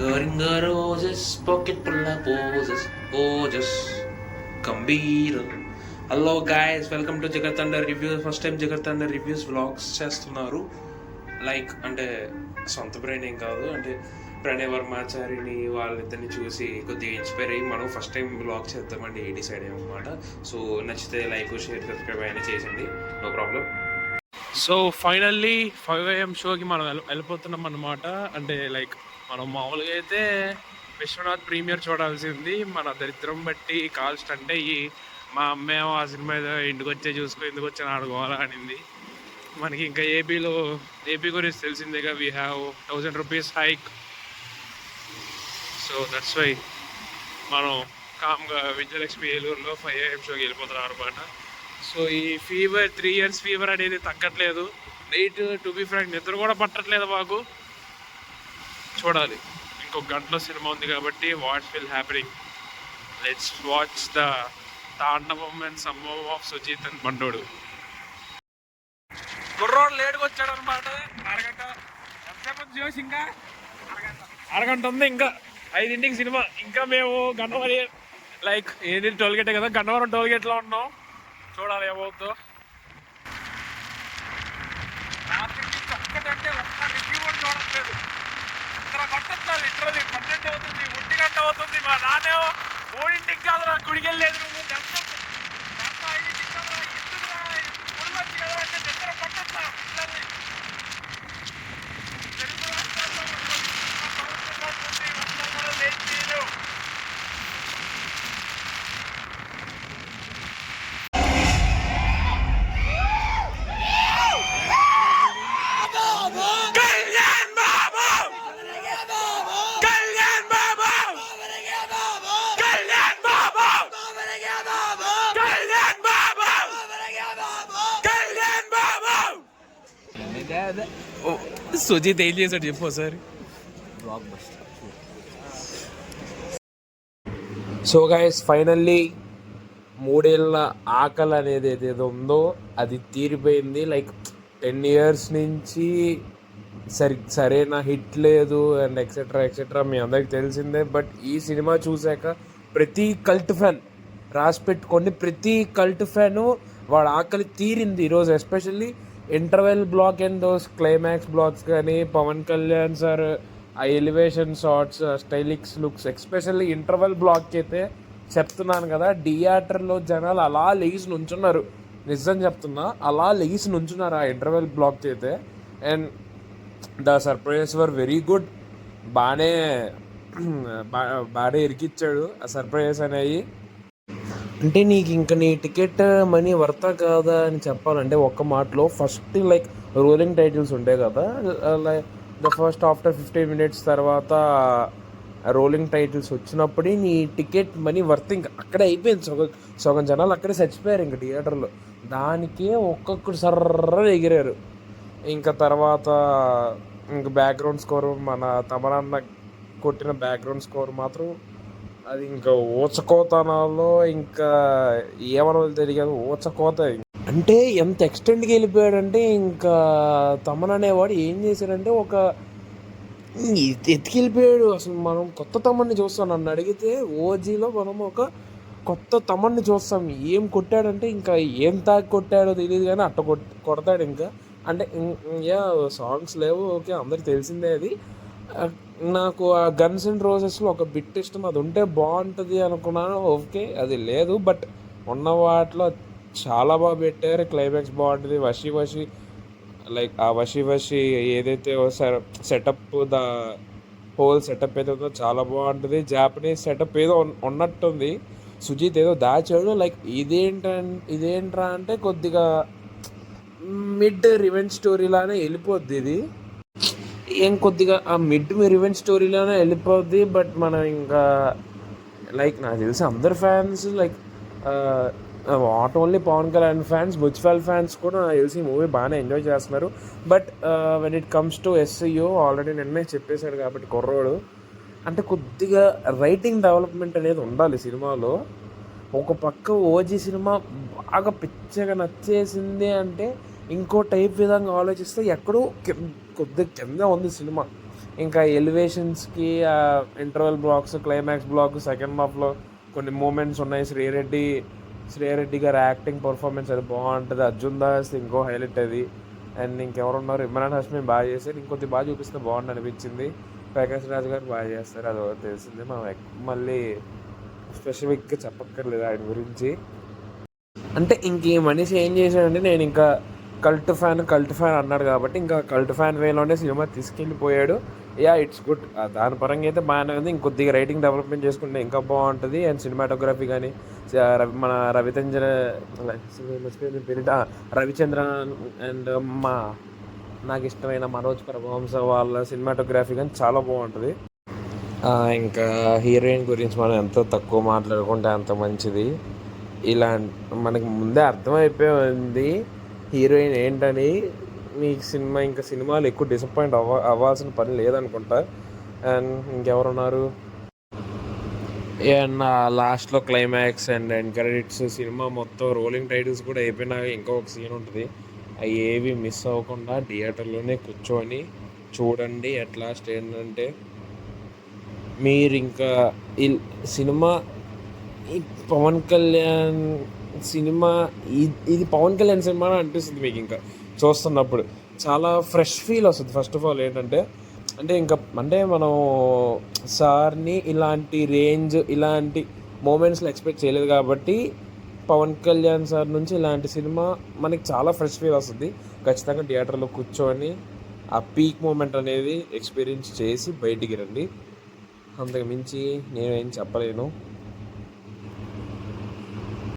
రింగ roses pocket full posies Ojas Gambhir. Hello guys, welcome to జగర్థండర్ reviews. First time జగర్థండర్ reviews vlogs చేస్తున్నారు. Like అంటే సొంత బ్రెయిన్ ఏం కాదు, అంటే ప్రణయ్ వర్మాచారిని వాళ్ళిద్దరిని చూసి కొద్దిగా ఇన్స్పైర్ అయ్యి మనం ఫస్ట్ టైం వ్లాగ్ చేద్దామండి డిసైడ్ అయ్యామన్నమాట. సో నచ్చితే లైక్, షేర్, సబ్స్క్రైబ్ అయినా చేసండి, no problem. So finally 5 AM షోకి మనం వెళ్ళిపోతున్నాం అన్నమాట. అంటే లైక్ మనం మామూలుగా అయితే విశ్వనాథ్ ప్రీమియర్ చూడాల్సింది, మన దరిద్రం బట్టి కాస్ట్ అంటే మా అమ్మేమో ఆ సినిమా ఇంటికి వచ్చే చూసుకో, ఎందుకు వచ్చి ఆడుకోవాలా అనింది. మనకి ఇంకా ఏపీ గురించి తెలిసిందేగా, we have 1000 rupees hike. So that's why మనం కామ్గా విజయలక్ష్మి ఏలూరులో 5 AM షోకి వెళ్ళిపోతున్నాం అనమాట. సో ఈ ఫీవర్ 3 years ఫీవర్ అనేది తగ్గట్లేదు. నైట్ టు బి ఫ్రాంక్ నిద్ర కూడా పట్టట్లేదు మాకు. చూడాలి, ఇంకొక గంటలో సినిమా ఉంది కాబట్టి what's will happening. Let's watch the tandavam and sambhavam of Sujeeth and Bandodu. కుర్రోడు లేటుగా వచ్చాడు అనమాట. అరగంట ఎంతసేపు చూసి ఇంకా అరగంట ఉంది, ఇంకా 5 సినిమా. ఇంకా మేము గన్నవరం లైక్ ఏది టోల్గేటే కదా, గన్నవరం టోల్గేట్లో ఉన్నాం. చూడాలి ఏమవుతుందో. రాత్రి నుంచి ఒక్కటంటే ఒక్క రివ్యూ కూడా చూడట్లేదు. ఇక్కడ పట్టట్లా, లిటరలీ 12 అవుతుంది, 1 గంట అవుతుంది. మా నాన్నేమో 3 కాదు రా గుడికి వెళ్ళలేదు, నువ్వు గుడి వచ్చి కదా అంటే నిద్ర పట్టట్లా. సుజిత్ ఏం చేశాడు చెప్పు ఒకసారి. సో గైస్, ఫైనల్లీ 3 ఏళ్ళ ఆకలి అనేది ఏదేదో ఉందో అది తీరిపోయింది. లైక్ 10 years నుంచి సరైన హిట్ లేదు అండ్ ఎక్సెట్రా ఎక్సెట్రా మీ అందరికి తెలిసిందే. బట్ ఈ సినిమా చూశాక ప్రతి కల్ట్ ఫ్యాన్ రాసి పెట్టుకోండి, ప్రతి కల్ట్ ఫ్యాను వాడు ఆకలి తీరింది ఈరోజు. Especially interval block and those climax blocks కానీ, పవన్ కళ్యాణ్ సార్ ఆ elevation shots, stylish looks, especially interval బ్లాక్కి అయితే చెప్తున్నాను కదా, థియేటర్లో జనాలు అలా లెగిసి నుంచున్నారు. నిజం చెప్తున్నా, అలా లెగిసి నుంచున్నారు ఆ ఇంటర్వెల్ బ్లాక్కి అయితే. And the surprises were very good. బాగానే ఇరికిచ్చాడు ఆ సర్ప్రైజెస్ అనేవి. అంటే నీకు ఇంకా నీ టికెట్ మనీ వర్తా కాదా అని చెప్పాలంటే ఒక్క మాటలో, ఫస్ట్ లైక్ రోలింగ్ టైటిల్స్ ఉంటాయి కదా, like the first after 15 minutes తర్వాత రోలింగ్ టైటిల్స్ వచ్చినప్పుడు నీ టికెట్ మనీ వర్త్ ఇంకా అక్కడే అయిపోయింది. సగం జనాలు అక్కడే చచ్చిపోయారు ఇంకా థియేటర్లో. దానికే ఒక్కొక్కరు సర్ర ఎగిరారు. ఇంకా తర్వాత ఇంకా బ్యాక్గ్రౌండ్ స్కోర్, మన తమరన్న కొట్టిన బ్యాక్గ్రౌండ్ స్కోర్ మాత్రం అది ఇంకా ఊచకోతనాలో ఇంకా ఏమన్నా తెలియదు, ఊచకోత. అంటే ఎంత ఎక్స్టెండ్కి వెళ్ళిపోయాడంటే, ఇంకా తమన్ అనేవాడు ఏం చేశాడంటే ఒక ఎత్తుకెళ్ళిపోయాడు. అసలు మనం కొత్త తమన్ని చూస్తాం. నన్ను అడిగితే ఓజీలో మనం ఒక కొత్త తమన్ని చూస్తాం. ఏం కొట్టాడంటే ఇంకా ఏం తాగి కొట్టాడో తెలియదు కానీ అట్ట కొడతాడు ఇంకా. అంటే సాంగ్స్ లేవు, ఓకే అందరికి తెలిసిందే అది. నాకు ఆ గన్స్ అండ్ రోజెస్లో ఒక బిట్ ఇష్టం, అది ఉంటే బాగుంటుంది అనుకున్నాను. ఓకే అది లేదు, బట్ ఉన్న వాటిలో చాలా బాగా పెట్టారు. క్లైమాక్స్ బాగుంటుంది. వషి లైక్ ఆ వషి ఏదైతే సెటప్, ద హోల్ సెటప్ ఏదో ఉందో చాలా బాగుంటుంది. జాపనీస్ సెటప్ ఏదో ఉన్నట్టుంది. సుజిత్ ఏదో దాచాడు. లైక్ ఇదేంట్రా అంటే కొద్దిగా మిడ్ రివెంజ్ స్టోరీలానే వెళ్ళిపోద్ది ఇది. ఏం కొద్దిగా ఆ మిడ్ రివెంజ్ స్టోరీలోనే వెళ్ళిపోద్ది. బట్ మనం ఇంకా లైక్ నాకు తెలిసి అందరు fans, like not only Pawan Kalyan fans, municipal fans కూడా నాకు తెలిసి ఈ మూవీ బాగానే ఎంజాయ్ చేస్తున్నారు. But when it comes to SCO already నిన్నే చెప్పేశాడు కాబట్టి కుర్రోడు, అంటే కొద్దిగా రైటింగ్ డెవలప్మెంట్ అనేది ఉండాలి సినిమాలో. ఒక పక్క ఓజీ సినిమా బాగా పిచ్చగా నచ్చేసింది అంటే ఇంకో టైప్ విధంగా ఆలోచిస్తే ఎక్కడో కొద్దిగా కింద ఉంది సినిమా. ఇంకా ఎలివేషన్స్కి interval blocks, climax block, second హాఫ్లో కొన్ని మూమెంట్స్ ఉన్నాయి. శ్రేయరెడ్డి గారి యాక్టింగ్ పర్ఫార్మెన్స్ అది బాగుంటుంది. అర్జున్ దాస్ ఇంకో హైలైట్ అది. అండ్ ఇంకెవరున్నారు, ఇమ్రాన్ హష్మి బాగా చేశారు. ఇంకొద్ది బాగా చూపిస్తే బాగుండు అనిపించింది. ప్రకాష్ రాజ్ గారు బాగా చేస్తారు, అది తెలిసింది. మనం మళ్ళీ స్పెసిఫిక్గా చెప్పక్కర్లేదు ఆయన గురించి. అంటే ఇంక మనిషి ఏం చేశాడంటే, నేను ఇంకా కల్ట్ ఫ్యాన్ అన్నాడు కాబట్టి ఇంకా కల్ట్ ఫ్యాన్ వేలోనే సినిమా తీసుకెళ్ళిపోయాడు. It's good. దాని పరంగా అయితే బాగానే ఉంది. ఇంకొద్దిగా రైటింగ్ డెవలప్మెంట్ చేసుకుంటే ఇంకా బాగుంటుంది. అండ్ సినిమాటోగ్రఫీ కానీ మన రవిచంద్రన్ అండ్ నాకు ఇష్టమైన మనోజ్ ప్రభావంశ వాళ్ళ సినిమాటోగ్రఫీ కానీ చాలా బాగుంటుంది. ఇంకా హీరోయిన్ గురించి మనం ఎంత తక్కువ మాట్లాడుకుంటే అంత మంచిది. ఇలా మనకి ముందే అర్థమైపోయింది హీరోయిన్ ఏంటని. మీకు ఇంకా సినిమాలు ఎక్కువ డిసప్పాయింట్ అవ్వాల్సిన పని లేదనుకుంటా. అండ్ ఇంకెవరున్నారు, అండ్ లాస్ట్లో climax and end credits, cinema మొత్తం రోలింగ్ టైటిల్స్ కూడా అయిపోయినాక ఇంకొక సీన్ ఉంటుంది. అవి ఏవి మిస్ అవ్వకుండా థియేటర్లోనే కూర్చొని చూడండి. అట్ లాస్ట్ ఏంటంటే మీరు ఇంకా ఈ సినిమా, ఈ పవన్ కళ్యాణ్ సినిమా, ఇది పవన్ కళ్యాణ్ సినిమా అనిపిస్తుంది మీకు. ఇంకా చూస్తున్నప్పుడు చాలా ఫ్రెష్ ఫీల్ వస్తుంది. ఫస్ట్ ఆఫ్ ఆల్ ఏంటంటే, అంటే మనం సార్ని ఇలాంటి రేంజ్, ఇలాంటి మూమెంట్స్లో ఎక్స్పెక్ట్ చేయలేదు కాబట్టి పవన్ కళ్యాణ్ సార్ నుంచి ఇలాంటి సినిమా మనకి చాలా ఫ్రెష్ ఫీల్ వస్తుంది. ఖచ్చితంగా థియేటర్లో కూర్చొని ఆ పీక్ మూమెంట్ అనేది ఎక్స్పీరియన్స్ చేసి బయటికి రండి. అంతకు మించి నేనేం చెప్పలేను.